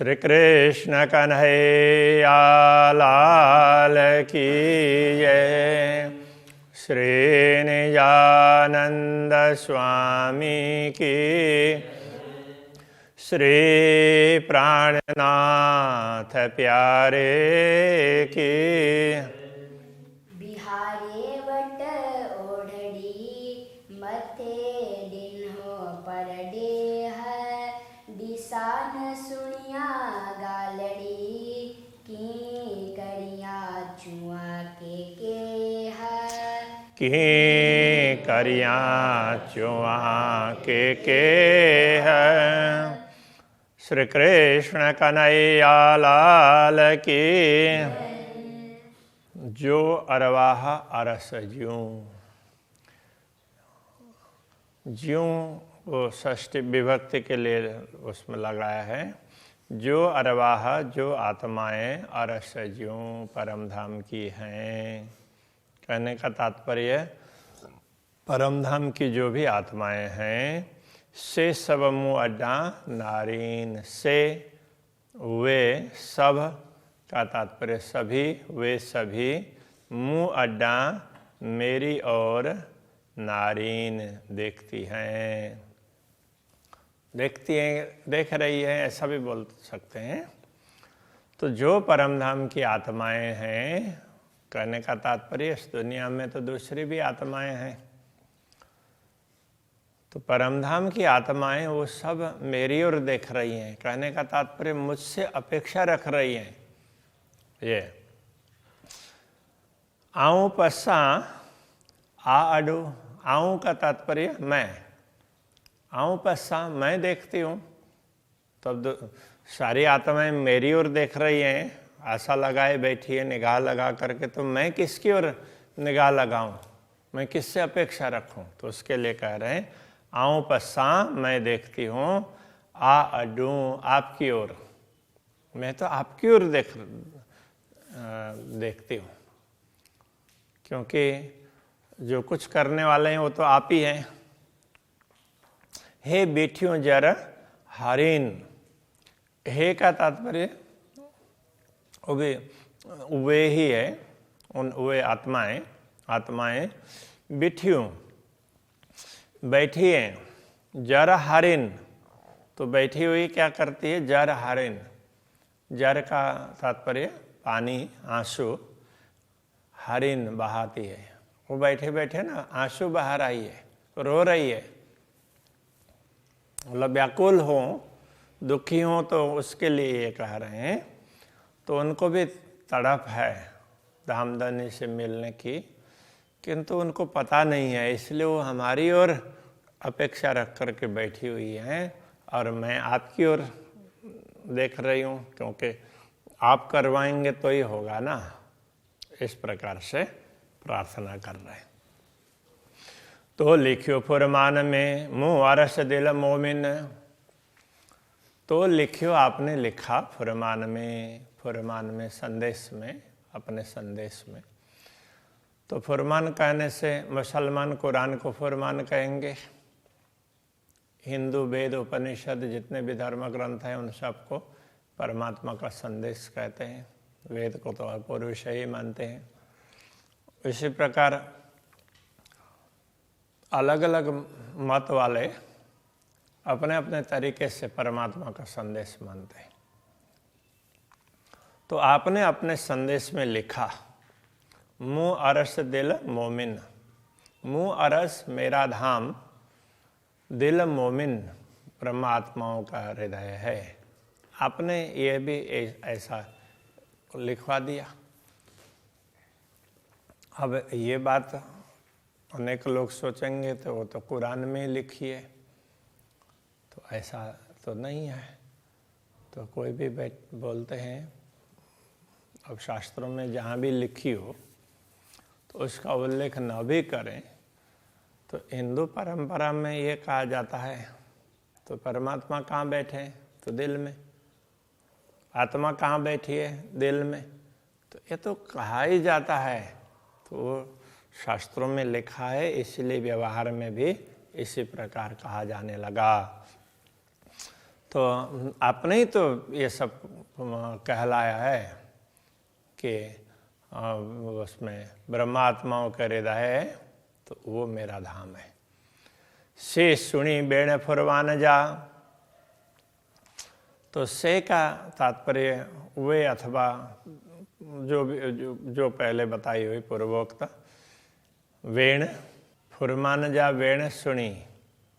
श्री कृष्ण कन्हैया लाल की जय। श्री निजानंद स्वामी की, श्री प्राणनाथ प्यारे की। बिहारे वट ओढ़ड़ी मथे डिन्हो पर डेह, दिसान सुनिया गालड़ी की करिया चुआ के है। की करिया चुआ के है। श्री कृष्ण कन्हैया लाल की। जो अरवाह अरस ज्यों, ज्यों वो षष्ठी विभक्ति के लिए उसमें लगाया है। जो अरवाह, जो आत्माएं अरस ज्यों परम धाम की हैं। कहने का तात्पर्य परम धाम की जो भी आत्माएं हैं, से सब मुँह अड्डा नारीन, से वे सब का तात्पर्य सभी, वे सभी मुँह अड्डा मेरी ओर नारीन देखती हैं, देखती हैं, देख रही है, ऐसा भी बोल सकते हैं। तो जो परम धाम की आत्माएं हैं, कहने का तात्पर्य इस दुनिया में तो दूसरी भी आत्माएं हैं, तो परमधाम की आत्माएं वो सब मेरी ओर देख रही हैं। कहने का तात्पर्य मुझसे अपेक्षा रख रही हैं। ये आऊं पस्सा आ अडू, आऊं का तात्पर्य मैं, आऊं पस्सा मैं देखती हूँ, तब सारी आत्माएं मेरी ओर देख रही हैं, आशा लगाए बैठी है निगाह लगा करके, तो मैं किसकी ओर निगाह लगाऊं, मैं किससे अपेक्षा रखूं? तो उसके लिए कह रहे हैं आऊं पस्सा मैं देखती हूँ, आ अडूं आपकी ओर, मैं तो आपकी ओर देखती हूँ, क्योंकि जो कुछ करने वाले हैं वो तो आप ही हैं। हे बेटियों जर हरिन, हे का तात्पर्य वे ही है, उन वे आत्माएं, आत्माएं बेटियों बैठी हैं। जर हरिन, तो बैठी हुई क्या करती है? जर हरिन, जर का तात्पर्य पानी, आंसू, हरिन बहाती है। वो बैठे बैठे ना आंसू बहा रही है, रो रही है, मतलब व्याकुल हो, दुखी हो, तो उसके लिए ये कह रहे हैं। तो उनको भी तड़प है धामधनी से मिलने की, किंतु उनको पता नहीं है, इसलिए वो हमारी ओर अपेक्षा रख कर के बैठी हुई हैं, और मैं आपकी ओर देख रही हूँ, क्योंकि आप करवाएंगे तो ही होगा ना। इस प्रकार से प्रार्थना कर रहे हैं। तो लिखियो फुरमान में मुँह अरस दिल मोमिन, तो लिखियो आपने लिखा फुरमान में, फुरमान में संदेश में, अपने संदेश में। तो फुरमान कहने से मुसलमान कुरान को फुरमान कहेंगे, हिंदू वेद उपनिषद जितने भी धर्म ग्रंथ हैं उन सबको परमात्मा का संदेश कहते हैं। वेद को तो पुरुष ही मानते हैं। इसी प्रकार अलग अलग मत वाले अपने अपने तरीके से परमात्मा का संदेश मानते हैं। तो आपने अपने संदेश में लिखा मुँह अरस दिल मोमिन, मुँह अरस मेरा धाम, दिल मोमिन ब्रह्मात्माओं का हृदय है। आपने ये भी ऐसा लिखवा दिया। अब ये बात अनेक लोग सोचेंगे तो वो तो कुरान में लिखी है, तो ऐसा तो नहीं है। तो कोई भी बोलते हैं, अब शास्त्रों में जहाँ भी लिखी हो तो उसका उल्लेख न भी करें, तो हिंदू परंपरा में ये कहा जाता है, तो परमात्मा कहाँ बैठे हैं? तो दिल में। आत्मा कहाँ बैठी है? दिल में। तो ये तो कहा ही जाता है, तो शास्त्रों में लिखा है, इसलिए व्यवहार में भी इसी प्रकार कहा जाने लगा। तो आपने ही तो ये सब कहलाया है कि उसमें ब्रह्मात्माओं का हृदय है तो वो मेरा धाम है। से सुनी बेण फुरवान जा, तो से का तात्पर्य वे अथवा जो पहले बताई हुई पूर्वोक्त वेण, फुरमान जा वेण सुनी,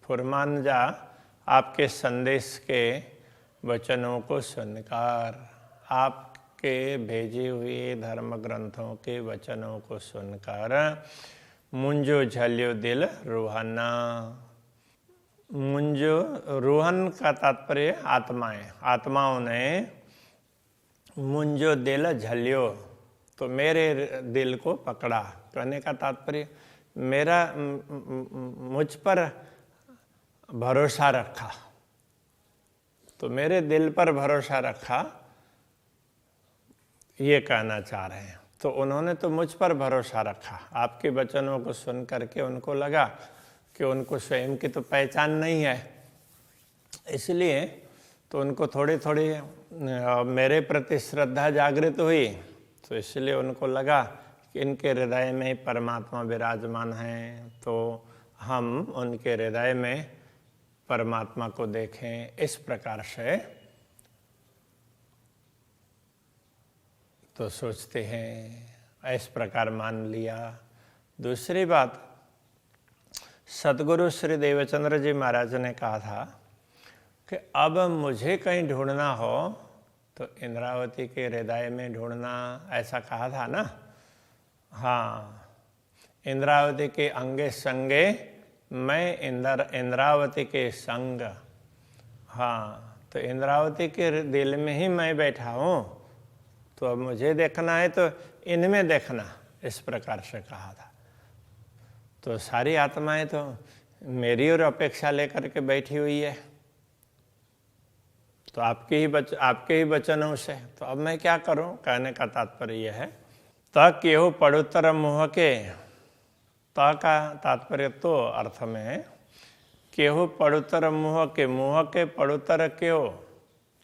फुरमान जा आपके संदेश के वचनों को सुनकर, आपके भेजे हुए धर्म ग्रंथों के वचनों को सुनकर मुंजो झल्यो दिल रूहाना। मुंजो रूहन का तात्पर्य आत्माएं, आत्माओं ने मुंजो दिल झल्यो, तो मेरे दिल को पकड़ा। कहने का तात्पर्य मेरा मुझ पर भरोसा रखा, तो मेरे दिल पर भरोसा रखा, ये कहना चाह रहे हैं। तो उन्होंने तो मुझ पर भरोसा रखा, आपके वचनों को सुन करके उनको लगा कि उनको स्वयं की तो पहचान नहीं है, इसलिए तो उनको थोड़ी थोड़ी मेरे प्रति श्रद्धा जागृत हुई, तो इसलिए उनको लगा कि इनके हृदय में परमात्मा विराजमान है, तो हम उनके हृदय में परमात्मा को देखें। इस प्रकार से तो सोचते हैं, इस प्रकार मान लिया। दूसरी बात, सद्गुरु श्री देवचंद्र जी महाराज ने कहा था कि अब मुझे कहीं ढूंढना हो तो इंद्रावती के हृदय में ढूंढना, ऐसा कहा था ना। हाँ, इंद्रावती के अंगे संगे मैं इंद्रावती के संग। हाँ, तो इंद्रावती के दिल में ही मैं बैठा हूँ, तो अब मुझे देखना है तो इनमें देखना, इस प्रकार से कहा था। तो सारी आत्माएं तो मेरी और अपेक्षा लेकर के बैठी हुई है, तो आपके ही वचनों से, तो अब मैं क्या करूं। कहने का तात्पर्य यह है, त केहू पड़ुतर मुँह के, त का तात्पर्य तो अर्थ में है केहू पड़ुतर मुँह के पड़ुतर क्यों,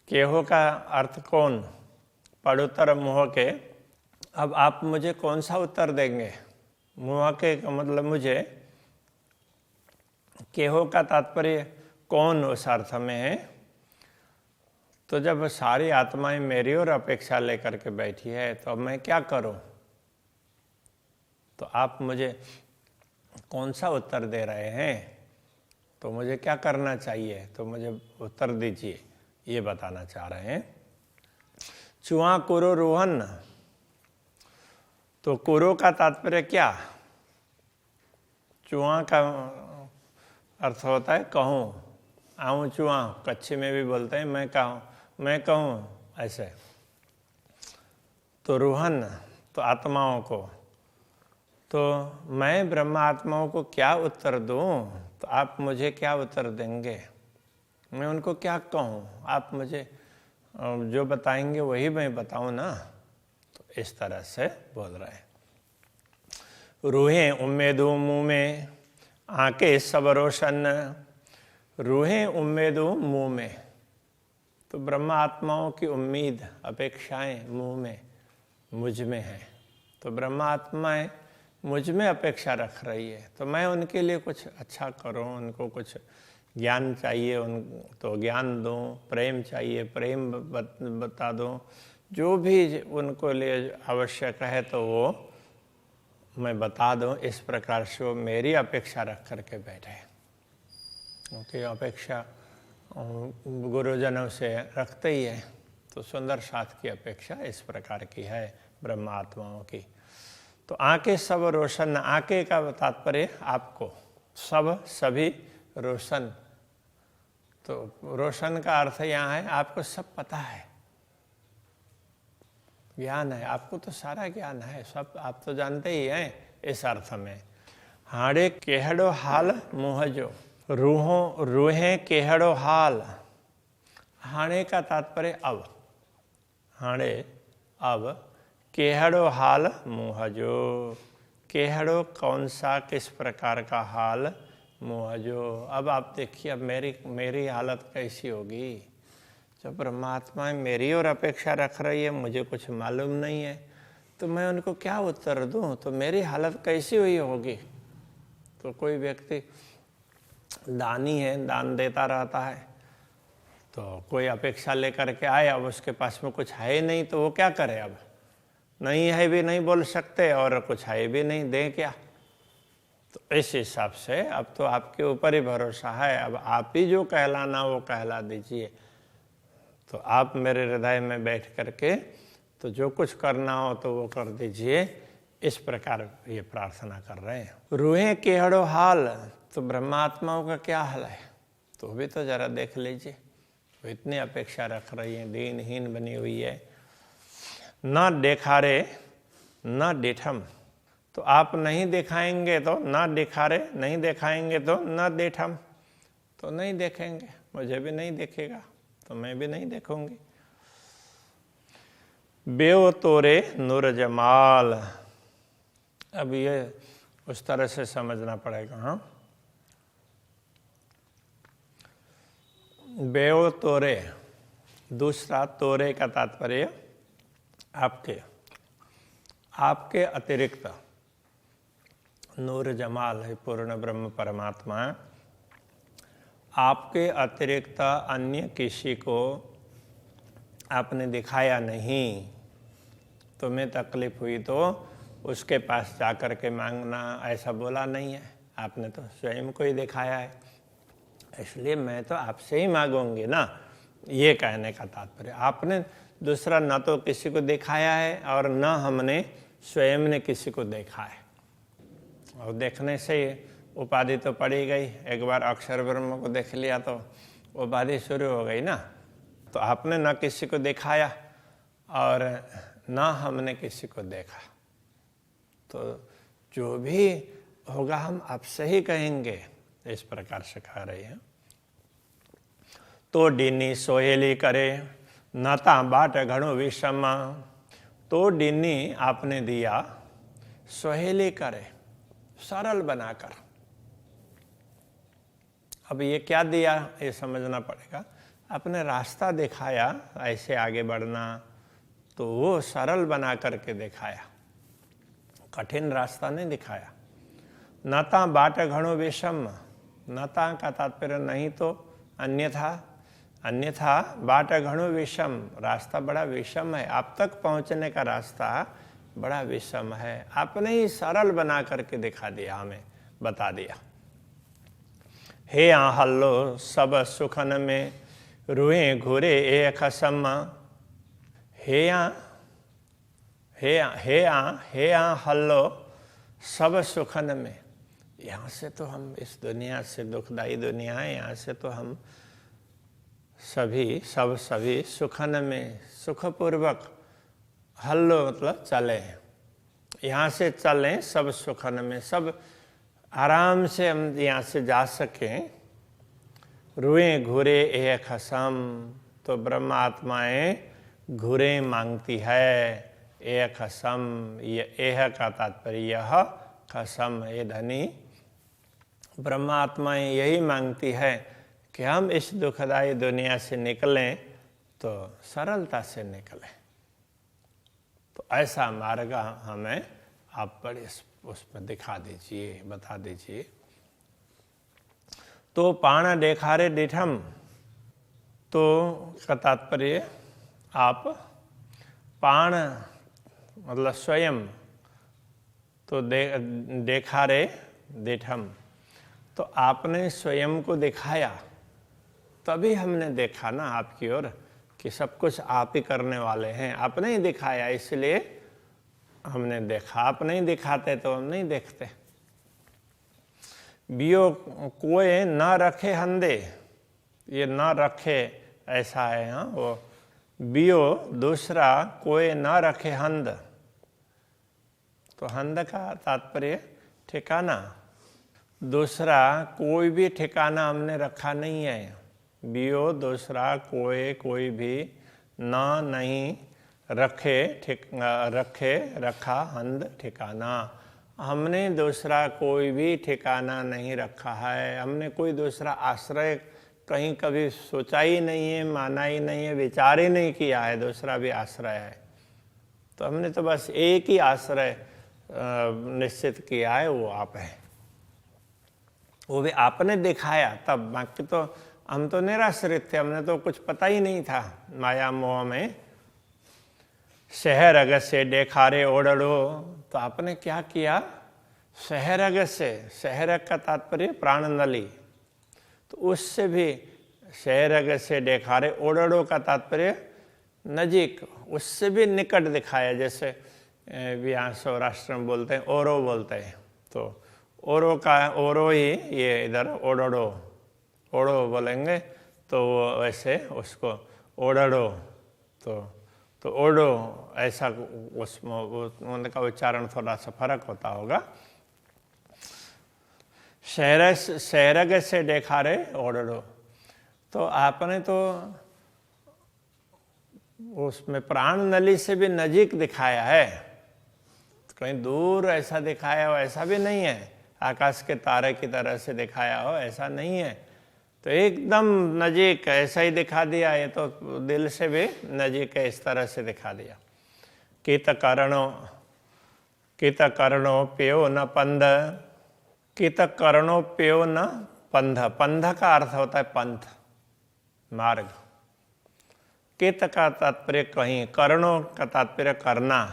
केहू का अर्थ कौन, पड़ुतर मुँह के। अब आप मुझे कौन सा उत्तर देंगे। मुँह के का मतलब मुझे, केहू का तात्पर्य कौन उस अर्थ में है। तो जब सारी आत्माएं मेरी ओर अपेक्षा लेकर के बैठी है, तो अब मैं क्या करूं। तो आप मुझे कौन सा उत्तर दे रहे हैं, तो मुझे क्या करना चाहिए, तो मुझे उत्तर दीजिए, ये बताना चाह रहे हैं। चुआ कुरो रोहन, तो कुरो का तात्पर्य क्या। चुआ का अर्थ होता है कहूँ, आऊँ चुआ, कच्छी में भी बोलते हैं मैं कहूँ ऐसे। तो रूहन तो आत्माओं को, तो मैं ब्रह्म आत्माओं को क्या उत्तर दूँ, तो आप मुझे क्या उत्तर देंगे, मैं उनको क्या कहूँ, आप मुझे जो बताएंगे वही मैं बताऊँ ना। तो इस तरह से बोल रहे हैं। रूहें उम्मीदों मुँह में, आंखें सब रोशन, रूहें उम्मीदों मुँह में, तो ब्रह्म आत्माओं की उम्मीद अपेक्षाएं मुँह में मुझ में है। तो ब्रह्म आत्माएं मुझ में अपेक्षा रख रही है, तो मैं उनके लिए कुछ अच्छा करूं, उनको कुछ ज्ञान चाहिए उन तो ज्ञान दूं, प्रेम चाहिए प्रेम बता दूं, जो भी उनको लिए आवश्यक है तो वो मैं बता दूं। इस प्रकार से वो मेरी अपेक्षा रख करके बैठे, क्योंकि अपेक्षा गुरुजनों से रखते ही है। तो सुंदर साथ की अपेक्षा इस प्रकार की है ब्रह्म आत्माओं की। तो आंखें सब रोशन, आंखें का तात्पर्य आपको, सब सभी रोशन, तो रोशन का अर्थ यहाँ है आपको सब पता है, ज्ञान है, आपको तो सारा ज्ञान है, सब आप तो जानते ही हैं इस अर्थ में। हाड़े केहड़ो हाल मुहजो, रूहें केहड़ो हाल, हाणे का तात्पर्य अब, हाणे अब, केहड़ो हाल मुहजो, केहड़ो कौन सा किस प्रकार का हाल, मुहजो। अब आप देखिए अब मेरी हालत कैसी होगी, जब परमात्मा मेरी और अपेक्षा रख रही है, मुझे कुछ मालूम नहीं है, तो मैं उनको क्या उत्तर दूं? तो मेरी हालत कैसी हुई होगी? तो कोई व्यक्ति दानी है, दान देता रहता है, तो कोई अपेक्षा लेकर के आए, अब उसके पास में कुछ है ही नहीं, तो वो क्या करे? अब नहीं है भी नहीं बोल सकते और कुछ है भी नहीं, दें क्या? तो इस हिसाब से अब तो आपके ऊपर ही भरोसा है, अब आप ही जो कहलाना वो कहला दीजिए। तो आप मेरे हृदय में बैठ करके तो जो कुछ करना हो तो वो कर दीजिए, इस प्रकार ये प्रार्थना कर रहे हैं। रूहें केहड़ो हाल, तो ब्रह्मात्माओं का क्या हाल है? तो भी तो जरा देख लीजिए, वो इतनी अपेक्षा रख रही है, दीनहीन बनी हुई है। न देखारे न डेठम, तो आप नहीं दिखाएंगे तो न दिखारे, नहीं दिखाएंगे तो न देठम, तो नहीं देखेंगे, मुझे भी नहीं देखेगा तो मैं भी नहीं देखूंगी। बेव तोरे नूर जमाल, अब ये उस तरह से समझना पड़ेगा। हाँ, बेव तोरे, दूसरा तोरे का तात्पर्य आपके अतिरिक्त, नूर जमाल है पूर्ण ब्रह्म परमात्मा, आपके अतिरिक्त अन्य किसी को आपने दिखाया नहीं। तुम्हें तकलीफ हुई तो उसके पास जाकर के मांगना, ऐसा बोला नहीं है, आपने तो स्वयं को ही दिखाया है, इसलिए मैं तो आपसे ही मांगूंगी ना, ये कहने का तात्पर्य। आपने दूसरा न तो किसी को दिखाया है और न हमने स्वयं ने किसी को देखा है, और देखने से उपाधि तो पड़ी गई। एक बार अक्षर ब्रह्म को देख लिया तो उपाधि शुरू हो गई ना। तो आपने न किसी को दिखाया और न हमने किसी को देखा, तो जो भी होगा हम आपसे ही कहेंगे, इस प्रकार से कह रही है। तो डीनी सोहेली करे नाता बाट घणो विषम, तो डीनी आपने दिया, सोहेली करे, सरल बनाकर। अब ये क्या दिया, ये समझना पड़ेगा। आपने रास्ता दिखाया ऐसे आगे बढ़ना, तो वो सरल बना करके दिखाया, कठिन रास्ता नहीं दिखाया। नाता बाट घणो विषम, नाता का तात्पर्य नहीं तो अन्यथा, अन्यथा बाट घणो विषम, रास्ता बड़ा विषम है, आप तक पहुंचने का रास्ता बड़ा विषम है। आपने ही सरल बना करके दिखा दिया, हमें बता दिया। हे हल्लो सब सुखन में रुए घुरे एक खसम, हे हल्लो सब सुखन में, यहाँ से तो हम, इस दुनिया से, दुखदाई दुनिया है, यहाँ से तो हम सभी सुखन में, सुखपूर्वक, हल्लो मतलब चले, यहाँ से चलें सब सुखन में, सब आराम से हम यहाँ से जा सकें। रुए घुरे एक खसम, तो ब्रह्म आत्माएं घुरे मांगती है, एक खसम, ये एह का तात्पर्य यह, खसम ये धनी, ब्रह्म आत्माएं यही मांगती है कि हम इस दुखदायी दुनिया से निकलें तो सरलता से निकलें। तो ऐसा मार्ग हमें आप बड़े उसमें दिखा दीजिए, बता दीजिए। तो पाण देखारे डिठम, तो का तात्पर्य आप पाण मतलब स्वयं, तो देखारे डिठम, तो आपने स्वयं को दिखाया, तभी हमने देखा ना आपकी ओर कि सब कुछ आप ही करने वाले हैं। आपने ही दिखाया इसलिए हमने देखा, आप नहीं दिखाते तो हम नहीं देखते। बियो कोई न रखे हंदे, ये न रखे ऐसा है। हाँ, वो बियो दूसरा, कोई न रखे हंद, तो हंद का तात्पर्य ठिकाना, दूसरा कोई भी ठिकाना हमने रखा नहीं है। बियो दूसरा, कोई भी, ना नहीं, रखे रखा, हंद ठिकाना, हमने दूसरा कोई भी ठिकाना नहीं रखा है, हमने कोई दूसरा आश्रय कहीं कभी सोचा ही नहीं है, माना ही नहीं है, विचार ही नहीं किया है दूसरा भी आश्रय है। तो हमने तो बस एक ही आश्रय निश्चित किया है, वो आप है। वो भी आपने दिखाया तब, बाकी तो हम तो निराश्रित थे, हमने तो कुछ पता ही नहीं था माया मोह में। शहर अग से देखारे ओढ़ो, तो आपने क्या किया? शहर अग से, शहर का तात्पर्य प्राण नली, तो उससे भी शहर अग से देखारे ओढ़ो का तात्पर्य नजीक, उससे भी निकट दिखाया। जैसे यहाँ सौराष्ट्र में बोलते हैं ओरो बोलते हैं, तो ओरो का ओरो ही ये इधर ओढ़ो, ओढ़ो बोलेंगे तो वैसे उसको ओढ़ो, तो ओढ़ो ऐसा उसमें उनका उच्चारण थोड़ा सा फर्क होता होगा। शहरग से देखा रे ओढ़ो, तो आपने तो उसमें प्राण नली से भी नजीक दिखाया है, तो कहीं दूर ऐसा दिखाया हो ऐसा भी नहीं है, आकाश के तारे की तरह से दिखाया हो ऐसा नहीं है, तो एकदम नजीक ऐसा ही दिखा दिया। ये तो दिल से भी नजीक है, इस तरह से दिखा दिया। कित करणो प्यो न पंध, कित करणो प्यो न पंध, पंध का अर्थ होता है पंथ, मार्ग। कित का तात्पर्य कहीं, करणों का तात्पर्य करना,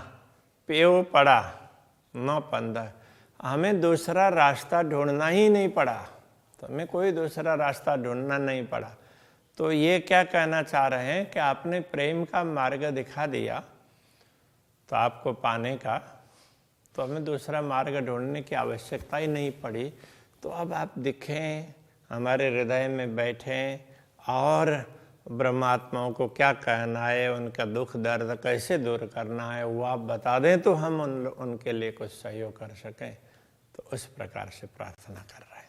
प्यो पड़ा, न पंध, हमें दूसरा रास्ता ढूंढना ही नहीं पड़ा, तो हमें कोई दूसरा रास्ता ढूंढना नहीं पड़ा। तो ये क्या कहना चाह रहे हैं कि आपने प्रेम का मार्ग दिखा दिया तो आपको पाने का, तो हमें दूसरा मार्ग ढूंढने की आवश्यकता ही नहीं पड़ी। तो अब आप दिखें, हमारे हृदय में बैठें और ब्रह्मात्माओं को क्या कहना है, उनका दुख दर्द कैसे दूर करना है वो आप बता दें, तो हम उनके लिए कुछ सहयोग कर सकें। तो उस प्रकार से प्रार्थना कर रहे हैं।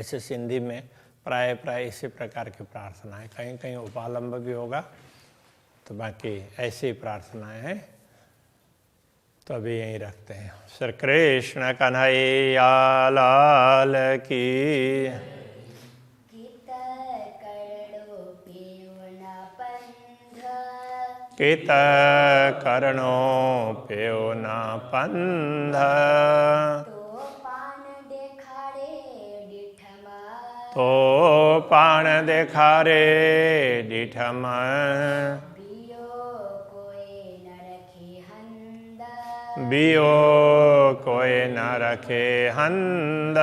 ऐसे सिंधी में प्राय इसी प्रकार की प्रार्थना है, कहीं कहीं उपालंब भी होगा, तो बाकी ऐसी ही प्रार्थनाएं हैं। तो अभी यहीं रखते हैं। श्री कृष्ण कन्हैया लाल की। कित करणो प्यो न पंध, तो पान देखारे डिठम, बियो कोई न रखे हंद,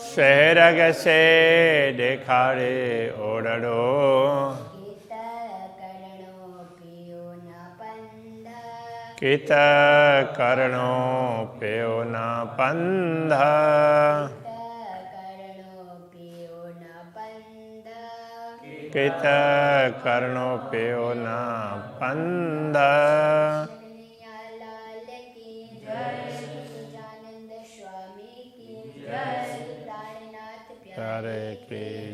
शहरग से देखारे ओढ़ो, कित करणो प्यो न पंध, कित करणो प्यो न पंध। हरे कृष्ण।